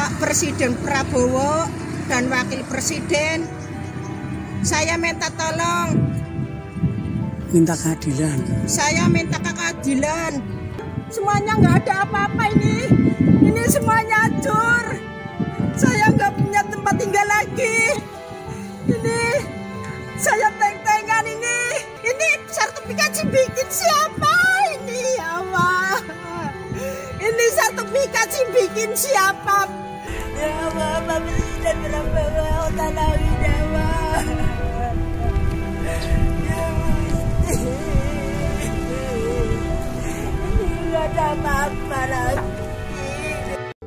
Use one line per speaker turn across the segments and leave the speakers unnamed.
Bapak Presiden Prabowo dan Wakil Presiden, saya minta tolong.
Minta keadilan.
Saya minta keadilan. Semuanya nggak ada apa-apa ini. Ini semuanya hancur. Saya nggak punya tempat tinggal lagi. Ini saya teng-tengan ini. Ini sertifikat bikin siapa ini, ya Allah? Ini sertifikat bikin siapa? Ya Allah, Bapak Presiden Prabowo, tolongin ya Allah.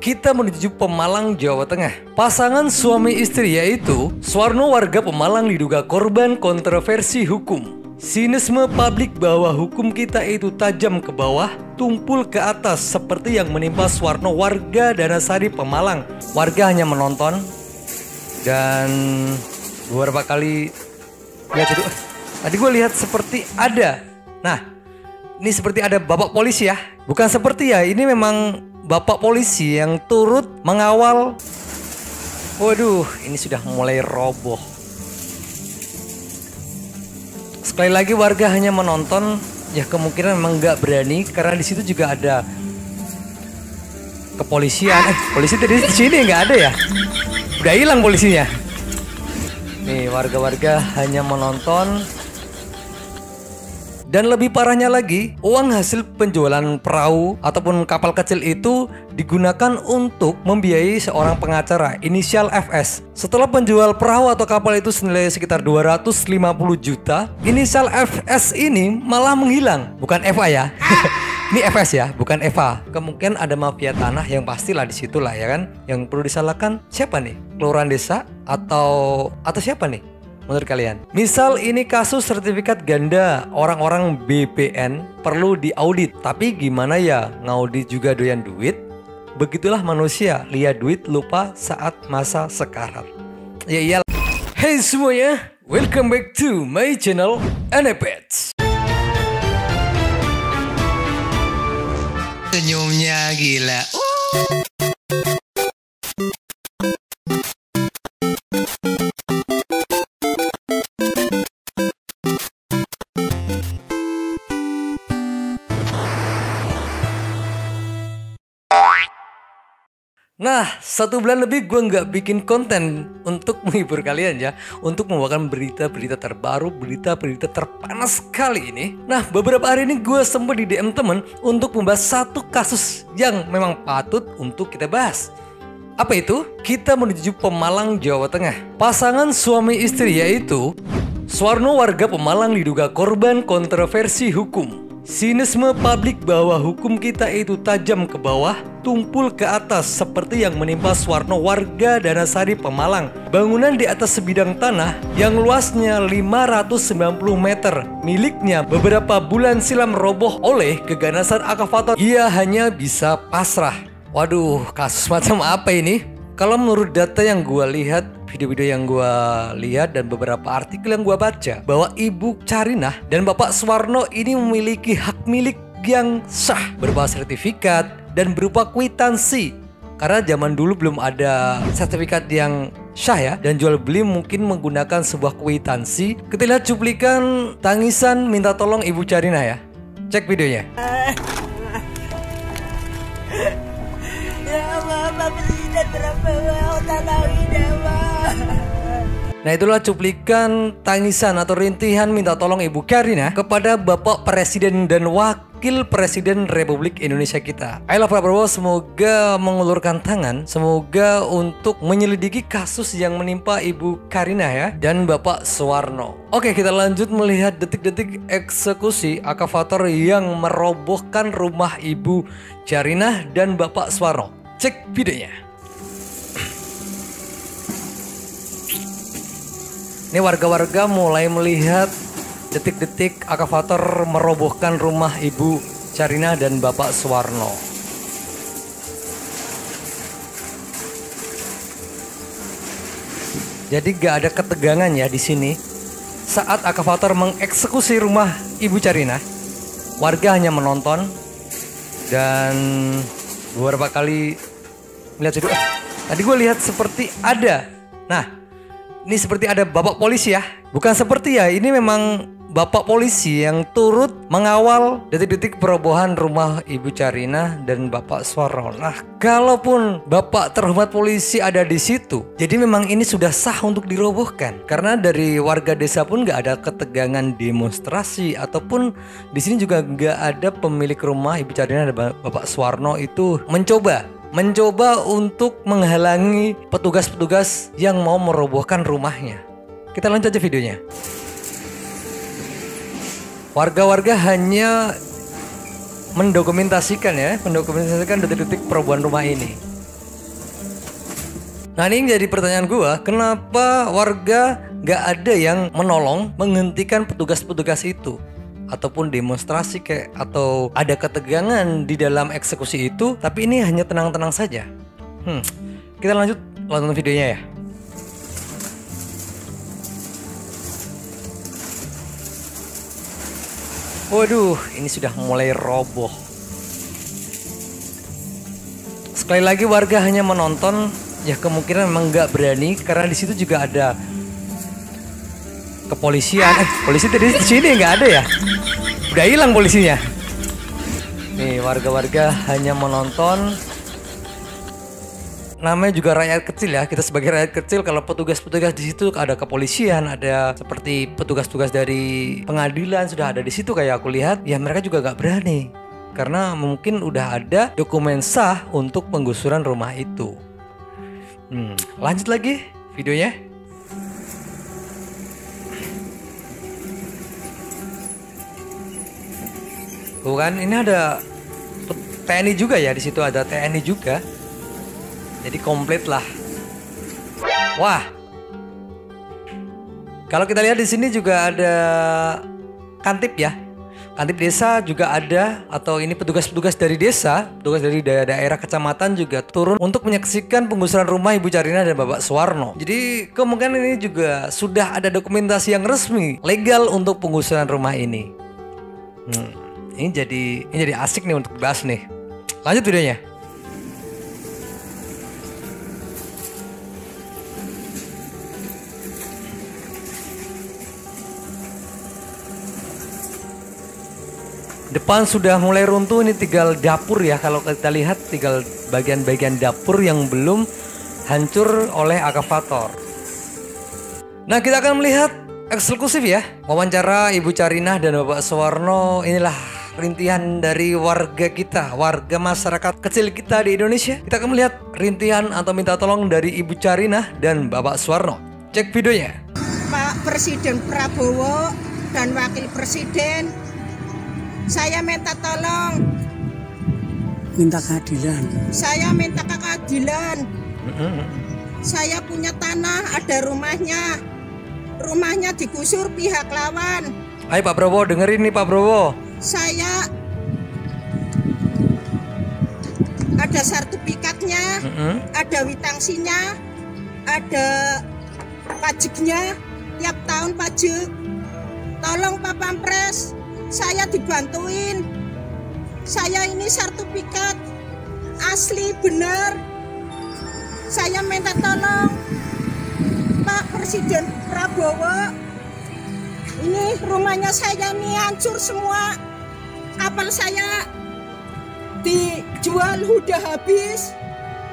Kita menuju Pemalang, Jawa Tengah. Pasangan suami istri yaitu Suwarno warga Pemalang diduga korban kontroversi hukum. Sinisme publik bahwa hukum kita itu tajam ke bawah, tumpul ke atas seperti yang menimpa Suwarno warga Danasari Pemalang. Warga hanya menonton dan beberapa kali lihat itu. Tadi gue lihat seperti ada. Nah, ini seperti ada bapak polisi ya. Bukan seperti ya, ini memang bapak polisi yang turut mengawal. Waduh, ini sudah mulai roboh. Sekali lagi warga hanya menonton, ya kemungkinan memang nggak berani karena di situ juga ada kepolisian. Polisi tadi di sini nggak ada ya? Udah hilang polisinya. Nih warga-warga hanya menonton. Dan lebih parahnya lagi, uang hasil penjualan perahu ataupun kapal kecil itu digunakan untuk membiayai seorang pengacara inisial FS. Setelah penjual perahu atau kapal itu senilai sekitar 250 juta, inisial FS ini malah menghilang. Bukan Eva ya. Ini FS ya, bukan Eva. Kemungkinan ada mafia tanah yang pastilah di situ lah ya kan. Yang perlu disalahkan siapa nih? Kelurahan desa atau siapa nih? Menurut kalian? Misal ini kasus sertifikat ganda, orang-orang BPN perlu diaudit. Tapi gimana ya, ngaudit juga doyan duit? Begitulah manusia, lihat duit lupa saat masa sekarat. Ya iyalah. Hey semuanya, welcome back to my channel Anepets. Senyumnya gila. Nah, 1 bulan lebih gue nggak bikin konten untuk menghibur kalian ya. Untuk membawakan berita-berita terbaru, berita-berita terpanas kali ini. Nah, beberapa hari ini gue sempat di DM temen untuk membahas satu kasus yang memang patut untuk kita bahas. Apa itu? Kita menuju Pemalang, Jawa Tengah. Pasangan suami istri yaitu Suwarno warga Pemalang diduga korban kontroversi hukum. Sinisme publik bahwa hukum kita itu tajam ke bawah, tumpul ke atas seperti yang menimpa Suwarno warga Danasari Pemalang. Bangunan di atas sebidang tanah yang luasnya 590 meter miliknya beberapa bulan silam roboh oleh keganasan akavator. Ia hanya bisa pasrah. Waduh, kasus macam apa ini? Kalau menurut data yang gue lihat, video-video yang gue lihat dan beberapa artikel yang gue baca, bahwa Ibu Carinah dan Bapak Suwarno ini memiliki hak milik yang sah berupa sertifikat dan berupa kwitansi. Karena zaman dulu belum ada sertifikat yang sah ya, dan jual beli mungkin menggunakan sebuah kwitansi. Kita lihat cuplikan tangisan minta tolong Ibu Carinah ya. Cek videonya.
Ya Allah, Bapak Presiden Prabowo, tolongin ya Allah.
Nah itulah cuplikan tangisan atau rintihan minta tolong Ibu Carinah kepada Bapak Presiden dan Wakil Presiden Republik Indonesia kita. Ayolah Pak Prabowo, semoga mengulurkan tangan, semoga untuk menyelidiki kasus yang menimpa Ibu Carinah ya dan Bapak Suwarno. Oke, kita lanjut melihat detik-detik eksekusi akavator yang merobohkan rumah Ibu Carinah dan Bapak Suwarno. Cek videonya. Ini warga-warga mulai melihat detik-detik akavator merobohkan rumah Ibu Carinah dan Bapak Suwarno. Jadi gak ada ketegangan ya di sini. Saat akavator mengeksekusi rumah Ibu Carinah, warga hanya menonton dan beberapa kali melihat itu. Tadi gue lihat seperti ada. Nah, ini seperti ada bapak polisi ya. Bukan seperti ya, ini memang bapak polisi yang turut mengawal detik-detik perobohan rumah Ibu Carina dan Bapak Suwarno. Nah, kalaupun bapak terhormat polisi ada di situ, jadi memang ini sudah sah untuk dirobohkan. Karena dari warga desa pun nggak ada ketegangan demonstrasi, ataupun di sini juga nggak ada pemilik rumah Ibu Carina dan Bapak Suwarno itu mencoba untuk menghalangi petugas-petugas yang mau merobohkan rumahnya. Kita lanjut aja videonya. Warga-warga hanya mendokumentasikan detik-detik perobohan rumah ini. Nah, ini jadi pertanyaan gua, kenapa warga gak ada yang menolong menghentikan petugas-petugas itu, ataupun demonstrasi kayak, atau ada ketegangan di dalam eksekusi itu, tapi ini hanya tenang-tenang saja. Kita lanjut nonton videonya ya. Waduh, ini sudah mulai roboh. Sekali lagi warga hanya menonton, ya kemungkinan memang nggak berani karena di situ juga ada kepolisian. Polisi tadi di sini nggak ada ya? Udah hilang polisinya. Nih, warga-warga hanya menonton. Namanya juga rakyat kecil ya. Kita sebagai rakyat kecil, kalau petugas-petugas di situ ada kepolisian, ada seperti petugas-petugas dari pengadilan sudah ada di situ kayak aku lihat, ya mereka juga gak berani karena mungkin udah ada dokumen sah untuk penggusuran rumah itu. Lanjut lagi videonya. Tuh kan, ini ada TNI juga ya, di situ ada TNI juga. Jadi komplit lah. Wah. Kalau kita lihat di sini juga ada kantip ya. Kantip desa juga ada, atau ini petugas-petugas dari desa, petugas dari daerah kecamatan juga turun untuk menyaksikan penggusuran rumah Ibu Carina dan Bapak Suwarno. Jadi kemungkinan ini juga sudah ada dokumentasi yang resmi legal untuk penggusuran rumah ini. Ini jadi asik nih untuk dibahas nih. Lanjut videonya. Depan sudah mulai runtuh, ini tinggal dapur ya. Kalau kita lihat tinggal bagian-bagian dapur yang belum hancur oleh akavator. Nah, kita akan melihat eksklusif ya, wawancara Ibu Carina dan Bapak Suwarno. Inilah rintihan dari warga kita, warga masyarakat kecil kita di Indonesia. Kita akan melihat rintihan atau minta tolong dari Ibu Carina dan Bapak Suwarno. Cek videonya.
Pak Presiden Prabowo dan Wakil Presiden, saya minta tolong.
Minta keadilan.
Saya minta keadilan. Saya punya tanah, ada rumahnya. Rumahnya digusur pihak lawan.
Ayo Pak Prabowo, dengerin nih Pak Prabowo.
Saya ada sertifikatnya, ada witansinya, ada pajaknya, tiap tahun pajak. Tolong Pak Pampres, saya dibantuin. Saya ini sertifikat asli benar. Saya minta tolong Pak Presiden Prabowo. Ini rumahnya saya ini hancur semua. Kapal saya dijual udah habis.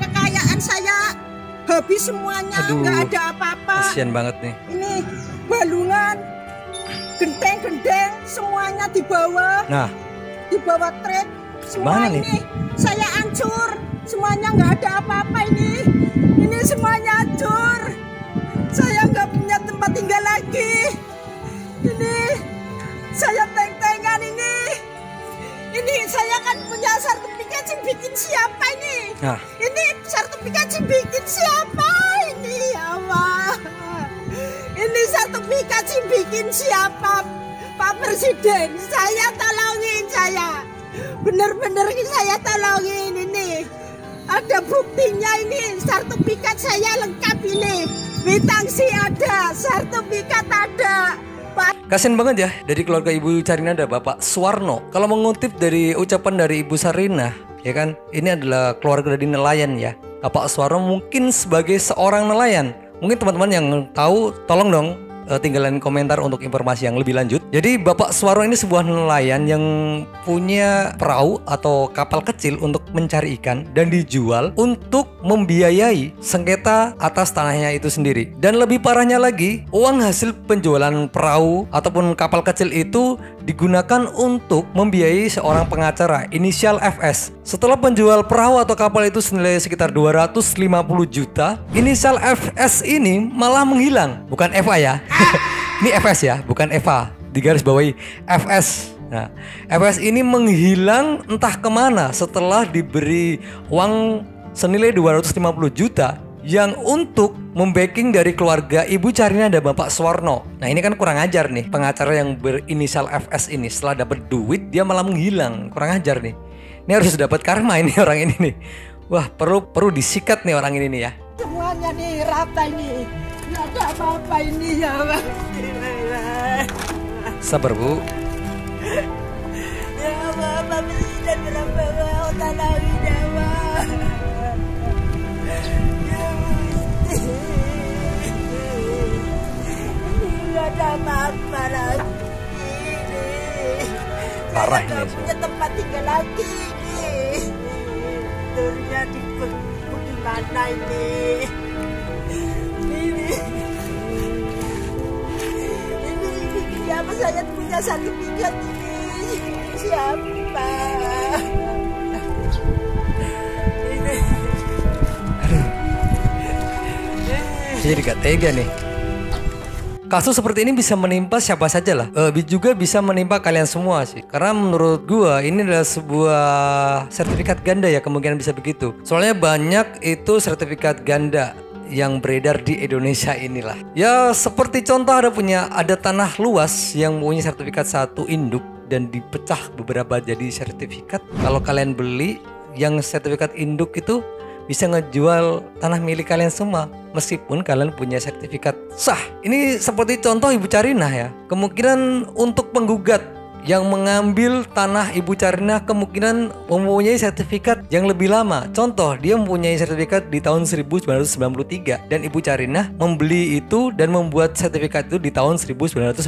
Kekayaan saya habis semuanya, nggak ada apa-apa.
Kasian banget nih.
Ini balungan, genteng-genteng semuanya dibawa.
Nah,
dibawa truk semua.
Mana
ini
nih?
Saya hancur semuanya, nggak ada apa-apa ini semuanya hancur. Saya nggak punya tempat tinggal lagi. Ini saya teng-tengan ini saya kan punya sertifikat sih, bikin siapa ini?
Nah.
Ini sertifikat sih bikin siapa ini, ya Allah? Ini sertifikat sih bikin siapa, Pak Presiden? Saya tolongin, saya bener-bener saya tolongin ini. Ada buktinya ini, sertifikat saya lengkap ini. Witansi ada, sertifikat ada.
Kasian banget ya dari keluarga Ibu Carina dan Bapak Suwarno. Kalau mengutip dari ucapan dari Ibu Carina, ya kan? Ini adalah keluarga dari nelayan ya. Bapak Suwarno mungkin sebagai seorang nelayan. Mungkin teman-teman yang tahu tolong dong tinggalin komentar untuk informasi yang lebih lanjut. Jadi Bapak Suwarno ini sebuah nelayan yang punya perahu atau kapal kecil untuk mencari ikan dan dijual untuk membiayai sengketa atas tanahnya itu sendiri. Dan lebih parahnya lagi, uang hasil penjualan perahu ataupun kapal kecil itu digunakan untuk membiayai seorang pengacara inisial FS. Setelah penjual perahu atau kapal itu senilai sekitar 250 juta, inisial FS ini malah menghilang. Bukan Eva ya. Ini FS ya, bukan Eva. Digaris bawahi FS. Nah, FS ini menghilang entah kemana setelah diberi uang senilai 250 juta yang untuk membacking dari keluarga Ibu Carina dan Bapak Suwarno. Nah, ini kan kurang ajar nih, pengacara yang berinisial FS ini setelah dapat duit dia malah menghilang. Kurang ajar nih. Ini harus dapat karma ini orang ini nih. Wah, perlu disikat nih orang ini nih ya.
Semuanya nih rata ini. Nggak ada apa-apa ini ya Bang.
Sabar Bu.
Ya Bapak Presiden berapa tanah widawa. Nggak ada apa-apa lagi.
Parah ini.
Nggak punya tempat tinggal lagi nih. Turnya di mana ini? Ini siapa saya punya sertifikat ini? Siapa?
Jadi gak tega nih. Kasus seperti ini bisa menimpa siapa saja lah. Juga bisa menimpa kalian semua sih. Karena menurut gua ini adalah sebuah sertifikat ganda ya, kemungkinan bisa begitu. Soalnya banyak itu sertifikat ganda yang beredar di Indonesia inilah. Ya seperti contoh ada tanah luas yang punya sertifikat satu induk dan dipecah beberapa jadi sertifikat. Kalau kalian beli yang sertifikat induk itu bisa ngejual tanah milik kalian semua meskipun kalian punya sertifikat sah. Ini seperti contoh Ibu Carina ya. Kemungkinan untuk penggugat yang mengambil tanah Ibu Carina kemungkinan mempunyai sertifikat yang lebih lama. Contoh, dia mempunyai sertifikat di tahun 1993 dan Ibu Carina membeli itu dan membuat sertifikat itu di tahun 1995.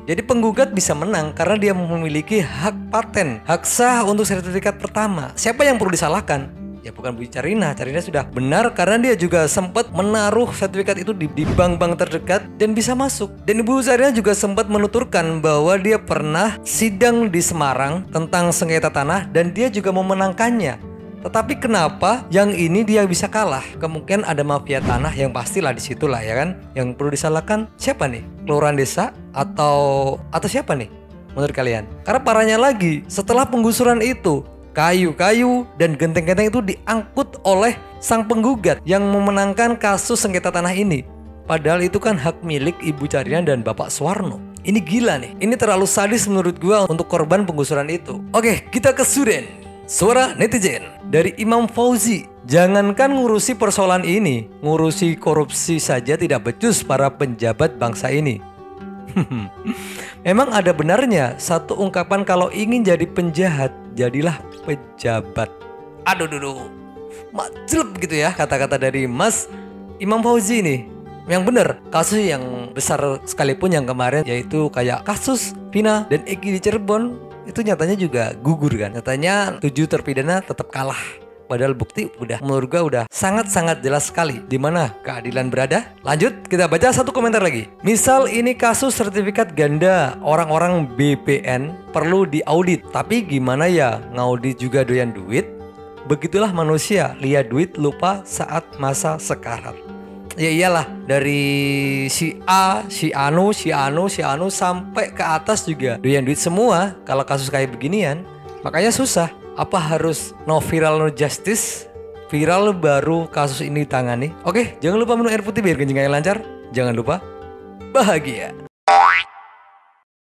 Jadi penggugat bisa menang karena dia memiliki hak paten, hak sah untuk sertifikat pertama. Siapa yang perlu disalahkan? Ya bukan Bu Carina. Carina sudah benar karena dia juga sempat menaruh sertifikat itu di bank-bank terdekat dan bisa masuk. Dan Ibu Carina juga sempat menuturkan bahwa dia pernah sidang di Semarang tentang sengketa tanah dan dia juga memenangkannya. Tetapi kenapa yang ini dia bisa kalah? Kemungkinan ada mafia tanah yang pastilah di situlah ya kan. Yang perlu disalahkan siapa nih? Kelurahan desa atau siapa nih menurut kalian? Karena parahnya lagi, setelah penggusuran itu kayu-kayu dan genteng-genteng itu diangkut oleh sang penggugat yang memenangkan kasus sengketa tanah ini. Padahal itu kan hak milik Ibu Carina dan Bapak Suwarno. Ini gila nih. Ini terlalu sadis menurut gua untuk korban penggusuran itu. Oke, kita ke Sudan. Suara netizen dari Imam Fauzi. Jangankan ngurusi persoalan ini, ngurusi korupsi saja tidak becus para penjabat bangsa ini. Memang ada benarnya satu ungkapan kalau ingin jadi penjahat, jadilah pejabat. Aduh, majleb gitu ya kata-kata dari Mas Imam Fauzi nih. Yang benar, kasus yang besar sekalipun yang kemarin yaitu kayak kasus Vina dan Eki di Cirebon itu nyatanya juga gugur kan. Nyatanya 7 terpidana tetap kalah. Padahal bukti menurut gue udah sangat-sangat jelas sekali di mana keadilan berada. Lanjut, kita baca satu komentar lagi. Misal ini kasus sertifikat ganda, orang-orang BPN perlu diaudit. Tapi gimana ya, ngaudit juga doyan duit? Begitulah manusia, lihat duit lupa saat masa sekarat. Ya iyalah, dari si A, si Anu sampai ke atas juga doyan duit semua kalau kasus kayak beginian. Makanya susah. Apa harus no viral no justice? Viral baru kasus ini ditangani. Oke, jangan lupa minum air putih biar kencingnya lancar. Jangan lupa bahagia.